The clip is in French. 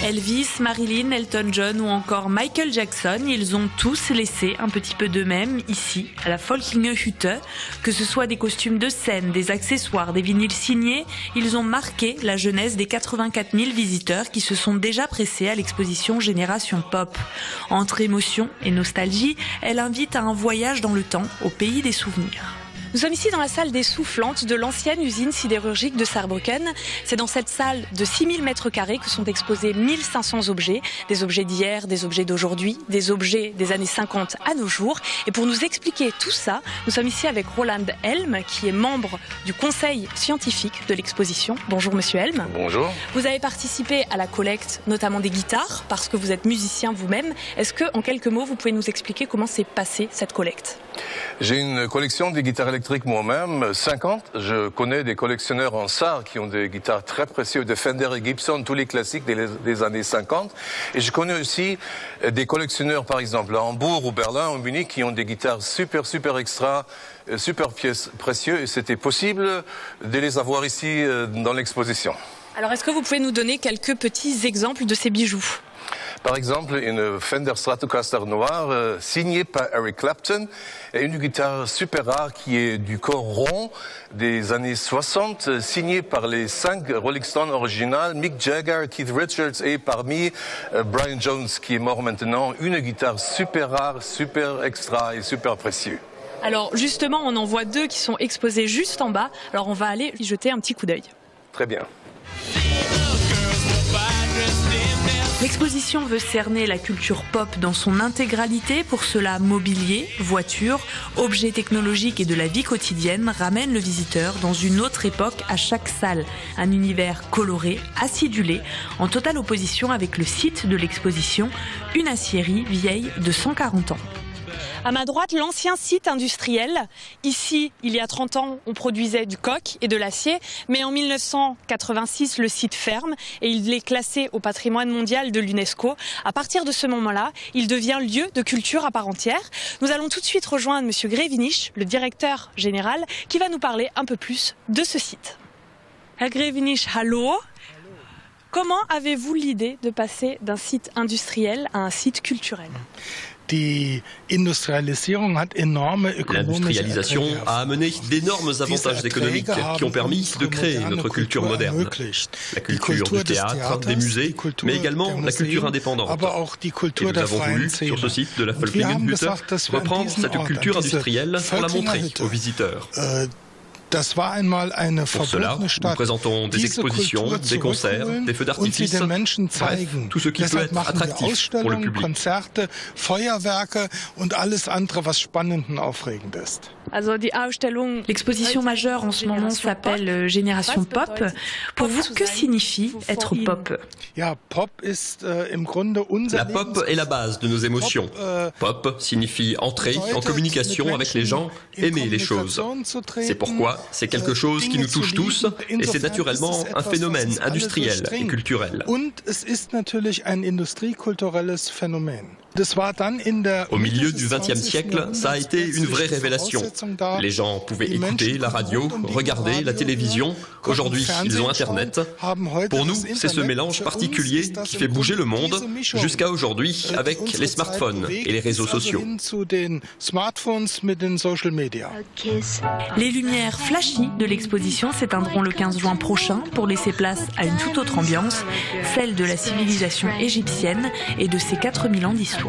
Elvis, Marilyn, Elton John ou encore Michael Jackson, ils ont tous laissé un petit peu d'eux-mêmes ici, à la Folkehütte. Que ce soit des costumes de scène, des accessoires, des vinyles signés, ils ont marqué la jeunesse des 84 000 visiteurs qui se sont déjà pressés à l'exposition Génération Pop. Entre émotion et nostalgie, elle invite à un voyage dans le temps, au pays des souvenirs. Nous sommes ici dans la salle des Soufflantes de l'ancienne usine sidérurgique de Saarbrücken. C'est dans cette salle de 6000 m² que sont exposés 1500 objets. Des objets d'hier, des objets d'aujourd'hui, des objets des années 50 à nos jours. Et pour nous expliquer tout ça, nous sommes ici avec Roland Helm, qui est membre du conseil scientifique de l'exposition. Bonjour Monsieur Helm. Bonjour. Vous avez participé à la collecte, notamment des guitares, parce que vous êtes musicien vous-même. Est-ce que, en quelques mots, vous pouvez nous expliquer comment s'est passée cette collecte? J'ai une collection de guitares électriques moi-même, 50. Je connais des collectionneurs en Sarre qui ont des guitares très précieuses, de Fender et Gibson, tous les classiques des années 50. Et je connais aussi des collectionneurs, par exemple, à Hambourg ou Berlin ou Munich, qui ont des guitares super extra, super précieuses. Et c'était possible de les avoir ici dans l'exposition. Alors, est-ce que vous pouvez nous donner quelques petits exemples de ces bijoux ? Par exemple, une Fender Stratocaster noire signée par Eric Clapton et une guitare super rare qui est du corps rond des années 60, signée par les 5 Rolling Stones originales, Mick Jagger, Keith Richards et parmi Brian Jones qui est mort maintenant. Une guitare super rare, super extra et super précieuse. Alors justement, on en voit 2 qui sont exposés juste en bas. Alors on va aller y jeter un petit coup d'œil. Très bien. L'exposition veut cerner la culture pop dans son intégralité. Pour cela, mobilier, voitures, objets technologiques et de la vie quotidienne ramènent le visiteur dans une autre époque à chaque salle. Un univers coloré, acidulé, en totale opposition avec le site de l'exposition, une aciérie vieille de 140 ans. À ma droite, l'ancien site industriel. Ici, il y a 30 ans, on produisait du coq et de l'acier. Mais en 1986, le site ferme et il est classé au patrimoine mondial de l'UNESCO. À partir de ce moment-là, il devient lieu de culture à part entière. Nous allons tout de suite rejoindre Monsieur Grevenich, le directeur général, qui va nous parler un peu plus de ce site. Herr Grevenich, hallo. Comment avez-vous l'idée de passer d'un site industriel à un site culturel ? L'industrialisation a amené d'énormes avantages économiques qui ont permis de créer notre culture moderne. La culture du théâtre, des musées, mais également la culture indépendante. Et nous avons voulu, sur ce site de la Folkehütte, reprendre cette culture industrielle pour la montrer aux visiteurs. Pour cela, nous présentons des expositions, des concerts, des feux d'artifice, bref, tout ce qui peut être attractif pour le public. L'exposition majeure en ce moment s'appelle Génération Pop. Pour vous, que signifie être pop ? La pop est la base de nos émotions. Pop signifie entrer en communication avec les gens, aimer les choses. C'est pourquoi c'est quelque chose qui nous touche tous et c'est naturellement un phénomène industriel et culturel. Au milieu du XXe siècle, ça a été une vraie révélation. Les gens pouvaient écouter la radio, regarder la télévision. Aujourd'hui, ils ont Internet. Pour nous, c'est ce mélange particulier qui fait bouger le monde jusqu'à aujourd'hui avec les smartphones et les réseaux sociaux. Les lumières flashy de l'exposition s'éteindront le 15 juin prochain pour laisser place à une toute autre ambiance, celle de la civilisation égyptienne et de ses 4000 ans d'histoire.